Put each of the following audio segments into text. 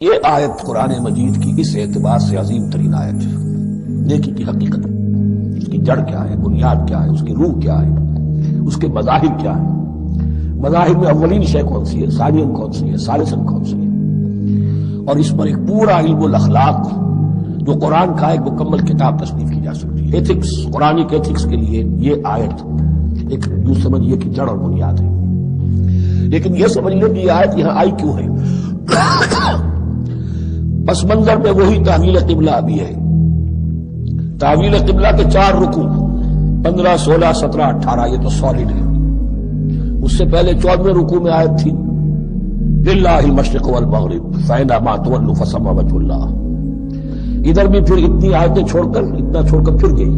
یہ آیت قرآن مجید کی اس اعتبار سے عظیم ترین آیت ہے۔ نیکی کی حقیقت، اس کی جڑ کیا ہے، بنیاد کیا ہے، اس کی روح کیا ہے، اس کے مظاہر کیا ہے۔ مظاہر میں اولین شے کون سی ہے، ثانین کون سی ہے، ثالثاً کون سی ہے، اور اس پر ایک پورا علم الاخلاق جو قرآن کا ایک مکمل کتاب تصنیف کی جا سکتی ہے۔ ایتھکس، قرآنک ایتھکس کے لیے یہ آیت ایک جو سمجھیے کہ جڑ اور بنیاد ہے۔ لیکن یہ سمجھ لیں کہ یہ آیت یہاں آئی کیوں ہے۔ پس منظر میں وہی تحویل قبلہ بھی ہے۔ تحویل قبلہ کے 4 رکوع 15، 16، 17، 18 یہ تو سالڈ ہے۔ اس سے پہلے 14ویں رکوع میں آیت تھی للہ المشرق والمغرب فأینما تولوا فثم وجہ اللہ۔ ادھر بھی پھر اتنی آیتیں چھوڑ کر پھر گئی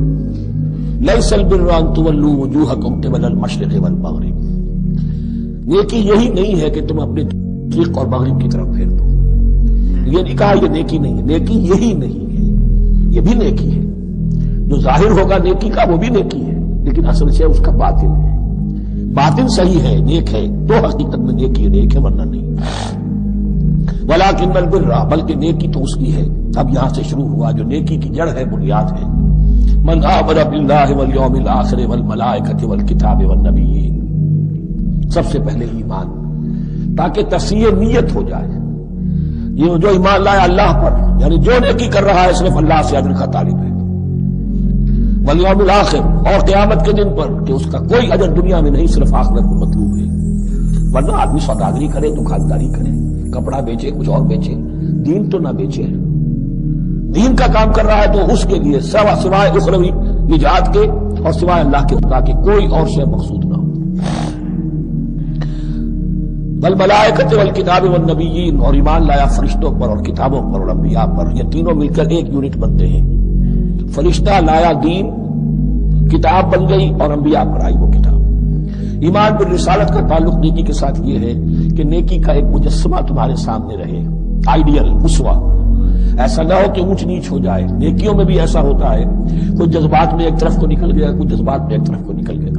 لیس البر ان تولوا وجوہکم قبل المشرق والمغرب۔ نیکی یہی نہیں ہے کہ تم اپنے مشرق اور مغرب کی طرف پھیر دو۔ یہ نہیں کہا یہ نیکی نہیں ہے، نیکی یہی نہیں ہے، یہ بھی نیکی ہے۔ جو ظاہر ہوگا نیکی کا وہ بھی نیکی ہے، لیکن اصل سے اس کا باطن ہے۔ باطن صحیح ہے، نیک ہے تو حقیقت میں نیکی نیک ہے، ورنہ نہیں۔ ولکن البر، بلکہ نیکی تو اس کی ہے۔ اب یہاں سے شروع ہوا جو نیکی کی جڑ ہے، بنیاد ہے۔ من آمن باللہ والیوم الآخر والملائکۃ والکتاب والنبیین، سب سے پہلے ایمان، تاکہ تصحیح نیت ہو جائے۔ یہ جو ایمان لایا اللہ پر، یعنی جو نیکی کر رہا ہے صرف اللہ سے اجر کا طالب ہے، والیوم الآخر، اور قیامت کے دن پر کہ اس کا کوئی اجر دنیا میں نہیں، صرف آخرت میں مطلوب ہے۔ ورنہ آدمی سوداگری کرے، دکانداری کرے، کپڑا بیچے، کچھ اور بیچے، دین تو نہ بیچے۔ دین کا کام کر رہا ہے تو اس کے لیے سوائے اخروی نجات کے اور سوائے اللہ کے خدا کے کوئی اور شے مقصود نہ ہو۔ والملائکۃ والکتاب والنبیین، اور ایمان لایا فرشتوں پر اور کتابوں پر اور انبیاء پر۔ یہ تینوں مل کر ایک یونٹ بنتے ہیں۔ فرشتہ لایا دین، کتاب بن گئی اور انبیاء پر آئی وہ کتاب۔ ایمان بالرسالت کا تعلق نیکی کے ساتھ یہ ہے کہ نیکی کا ایک مجسمہ تمہارے سامنے رہے، آئیڈیل، اسوہ۔ ایسا نہ ہو کہ اونچ نیچ ہو جائے۔ نیکیوں میں بھی ایسا ہوتا ہے، کچھ جذبات میں ایک طرف کو نکل گیا، کچھ جذبات میں ایک طرف کو نکل گیا۔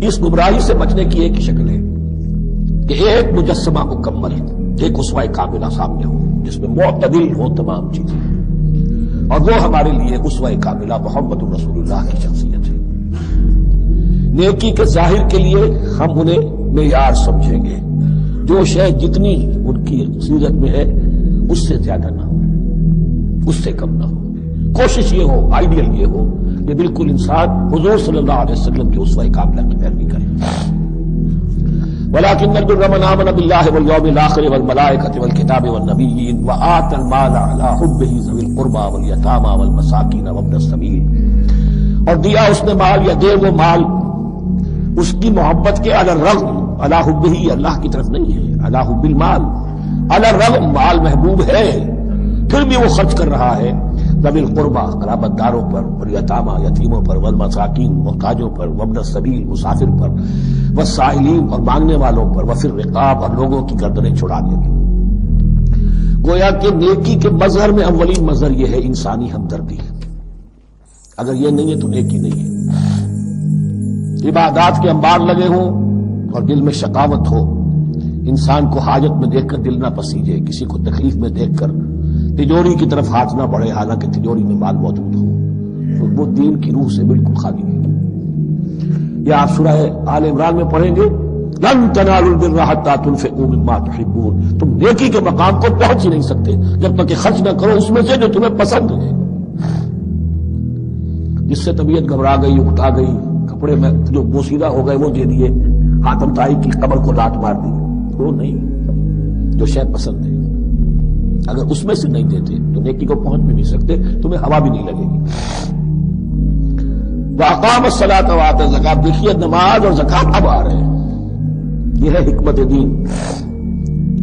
اس گمراہی سے بچنے کی ایک ہی شکل ہے کہ ایک مجسمہ مکمل، ایک اسوہ کاملہ سامنے ہو جس میں معتدل ہو تمام چیزیں، اور وہ ہمارے لیے اسوہ کاملہ محمد رسول اللہ کی شخصیت ہے۔ نیکی کے ظاہر کے لیے ہم انہیں معیار سمجھیں گے، جو شے جتنی ان کی سیرت میں ہے اس سے زیادہ نہ ہو، اس سے کم نہ ہو۔ کوشش یہ ہو، آئیڈیل یہ ہو کہ بالکل انسان حضور صلی اللہ علیہ وسلم کے اسوہ کاملہ کی پیروی کرے۔ ولکن البر من آمن باللہ والیوم الآخر والملائکۃ والکتاب والنبیین وآتى المال علی حبہ ذوی القربى والیتامى والمساکین وابن السبیل، اور دیا اس نے مال یا دے وہ مال اس کی محبت کے علی الرغم، علی حبہ اللہ کی طرف نہیں ہے، علی حب المال، علی الرغم مال محبوب ہے پھر بھی وہ خرچ کر رہا ہے ذوی القربى قرابت داروں پر، والیتامى یتیموں پر، والمساکین محتاجوں پر، وابن السبیل مسافر پر، والسائلین اور مانگنے والوں پر، وفی الرقاب اور لوگوں کی گردنیں چھڑانے کی۔ گویا کہ نیکی کے مظہر میں اولین مظہر یہ ہے انسانی ہمدردی۔ اگر یہ نہیں ہے تو نیکی نہیں ہے۔ عبادات کے انبار لگے ہوں اور دل میں شقاوت ہو، انسان کو حاجت میں دیکھ کر دل نہ پسیجے، کسی کو تکلیف میں دیکھ کر تجوری کی طرف ہاتھ نہ بڑھے حالانکہ تجوری میں مال موجود ہو، تو وہ دین کی روح سے بالکل خالی ہے۔ یہ آپ سورہ آل عمران میں پڑھیں گے، لن تنالوا البر حتى تنفقوا مما تحبون، تم نیکی کے مقام کو پہنچ ہی نہیں سکتے جب تک کہ خرچ نہ کرو اس میں سے جو تمہیں پسند ہے۔ جس سے طبیعت گھبرا گئی، اکتا گئی، کپڑے میں جو بوسیدہ ہو گئے وہ دے دیے، حاتم طائی کی قبر کو لات مار دی، وہ نہیں، جو شے پسند ہے۔ اگر اس میں سے نہیں دیتے تو نیکی کو پہنچ بھی نہیں سکتے، تمہیں ہوا بھی نہیں لگے گی۔ وَأَقَامَ الصَّلَاةَ وَآتَى الزَّكَاةَ، دیکھیے نماز اور زکات اب آ رہے ہیں۔ یہ ہے حکمت دین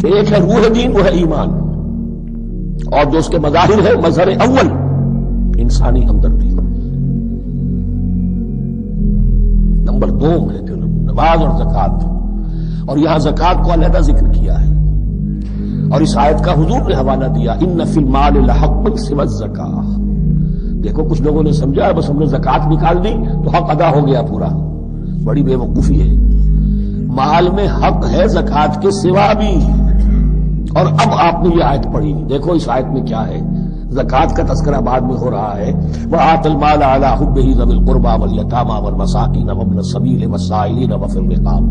کہ ایک ہے روح دین، وہ ہے ایمان، اور جو اس کے مظاہر ہے، مظہر اول انسانی ہمدردی، نمبر 2 ہے جو نماز اور زکات، اور یہاں زکات کو علیحدہ ذکر کیا ہے۔ اور اس آیت کا حضور نے حوالہ دیا، ان فی المال لحق سوى الزکاۃ، دیکھو کچھ لوگوں نے سمجھا بس ہم نے زکوٰۃ نکال دی تو حق ادا ہو گیا پورا، بڑی بے وقوفی ہے۔ مال میں حق ہے زکوٰۃ کے سوا بھی، اور اب آپ نے یہ آیت پڑھی، دیکھو اس آیت میں کیا ہے، زکوٰۃ کا تذکرہ بعد میں ہو رہا ہے، وَآتَ الْمَالَ عَلَىٰ حُبِّهِ ذَوِي الْقُرْبَىٰ وَالْيَتَامَىٰ وَالْمَسَاكِينَ وَابْنَ السَّبِيلِ وَالسَّائِلِينَ وَفِي الرِّقَابِ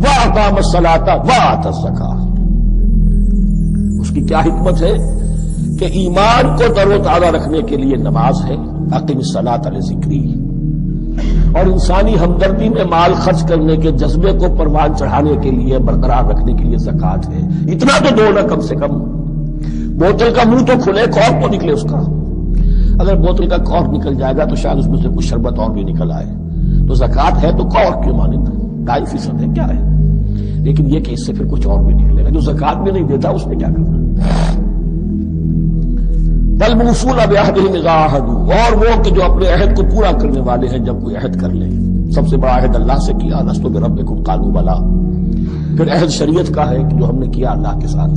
وَأَقَامَ الصَّلَاةَ وَآتَى الزَّكَاةَ۔ اس کی کیا حکمت ہے کہ ایمان کو تر و تازہ رکھنے کے لیے نماز ہے، اقم الصلاۃ لذکری، اور انسانی ہمدردی میں مال خرچ کرنے کے جذبے کو پروان چڑھانے کے لیے برقرار رکھنے کے لیے زکوٰۃ ہے۔ اتنا تو دو نا کم سے کم، بوتل کا منہ تو کھلے، کارک تو نکلے اس کا، اگر بوتل کا کارک نکل جائے گا تو شاید اس میں سے کچھ شربت اور بھی نکل آئے، تو زکوٰۃ ہے تو کارک کے مانند 2.5% ہے، کیا ہے، لیکن یہ کہ اس سے پھر کچھ اور بھی نکلے گا، جو زکوٰۃ بھی نہیں دیتا اس نے کیا کرنا۔ وَالْمُوفُونَ بِعَهْدِهِمْ إِذَا عَاهَدُوا، اور وہ کہ جو اپنے عہد کو پورا کرنے والے ہیں جب کوئی عہد کر لیں۔ سب سے بڑا عہد اللہ سے کیا، لست بربکم قالوا بلی، پھر عہد شریعت کا ہے کہ جو ہم نے کیا اللہ کے ساتھ،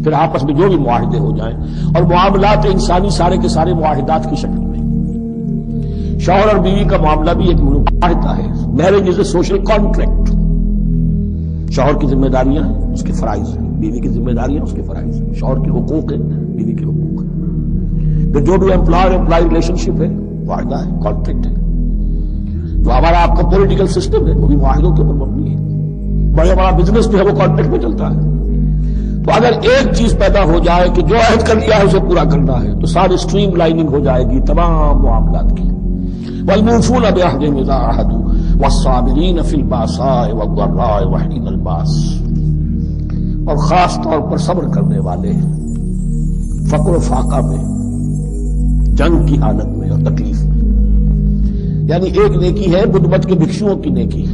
پھر آپس میں جو بھی معاہدے ہو جائیں، اور معاملات انسانی سارے کے سارے معاہدات کی شکل میں، شوہر اور بیوی کا معاملہ بھی ایک معاہدہ ہے، marriage is a social contract, شوہر کی ذمہ داریاں ہیں، اس کے فرائض ہیں، بیوی کی ذمہ داریاں اس کے فرائض ہیں، شوہر کے حقوق ہیں، بیوی کے حقوق ہیں، پھر جو بھی امپلائر ریلیشن شپ ہے معاہدہ ہے، کانٹریکٹ ہے، جو ہمارا آپ کا پولیٹیکل سسٹم ہے وہ بھی معاہدوں کے اوپر مبنی ہے، بڑا بڑا بزنس جو ہے وہ کانٹریکٹ میں چلتا ہے۔ تو اگر ایک چیز پیدا ہو جائے کہ جو عہد کر لیا ہے اسے پورا کرنا ہے، تو ساری اسٹریم لائننگ ہو جائے گی تمام معاملات کی۔ وَالْمُوفُونَ بِعَهْدِهِمْ إِذَا عَاهَدُوا وَالصَّابِرِينَ فِي الْبَأْسَاءِ وَالضَّرَّاءِ وَحِينَ الْبَأْسِ، اور خاص طور پر صبر کرنے والے فقر و فاقہ میں، جنگ کی حالت میں اور تکلیف میں۔ یعنی ایک نیکی ہے بدھ مت کے بھکشوؤں کی نیکی،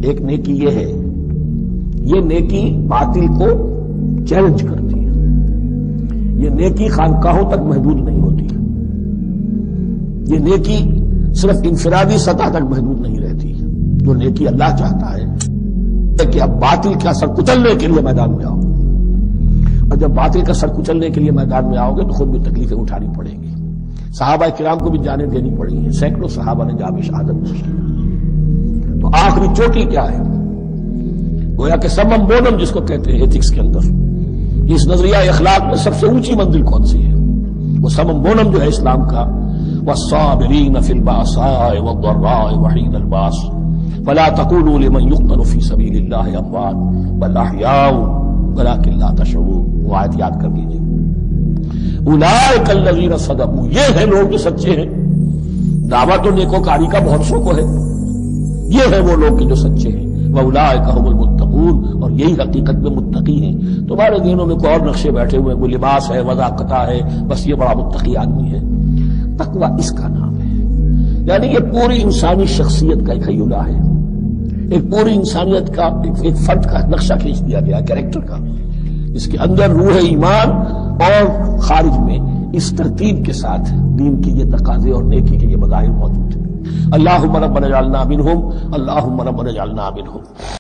ایک نیکی یہ ہے، یہ نیکی باطل کو چیلنج کرتی ہے، یہ نیکی خانقاہوں تک محدود نہیں ہوتی ہے، یہ نیکی صرف انفرادی سطح تک محدود نہیں رہتی، جو نیکی اللہ چاہتا ہے کہ اب باطل کا سر کچلنے کے لیے میدان میں آؤ، اور جب باطل کا سر کچلنے کے لیے میدان میں آؤ گے تو خود بھی تکلیفیں اٹھانی پڑیں گی۔ صحابہ کرام کو بھی جانیں دینی پڑی ہیں، سینکڑوں صحابہ نے جام شہادت دی۔ تو آخری چوٹی کیا ہے، گویا کہ سمم بونم جس کو کہتے ہیں ایتھکس کے اندر، اس نظریہ اخلاق میں سب سے اونچی منزل کون سی ہے، وہ سمم بونم جو ہے اسلام کا، والصابرین فی البأساء والضراء وحین الباس فلا تقولوا لمن يقتل في سبيل الله اموات بل احیاء ولكن لا تشعرون۔ وہ آیت یاد کر لیجیے، اولئک الذین صدقوا، یہ ہیں لوگ جو سچے ہیں، دعوت و نیکوکاری کا بہت شوق ہے، یہ ہیں وہ لوگ جو سچے ہیں، واولئک هم المتقون، اور یہی حقیقت میں متقی ہیں۔ تمہارے ذہنوں میں کوئی اور نقشے بیٹھے ہوئے ہیں، کوئی لباس ہے، وضاقتہ ہے، بس یہ بڑا متقی آدمی ہے۔ تقوی اس کا نام ہے، یعنی یہ پوری انسانی شخصیت کا ایک ہیولہ ہے، ایک پوری انسانیت کا ایک فرد کا نقشہ کھینچ دیا گیا، کیریکٹر کا، اس کے اندر روح ایمان اور خارج میں اس ترتیب کے ساتھ دین کی یہ تقاضے اور نیکی کے یہ مظاہر موجود ہیں۔ اللہم ربنا اجعلنا منہم، اللہم ربنا اجعلنا منہم۔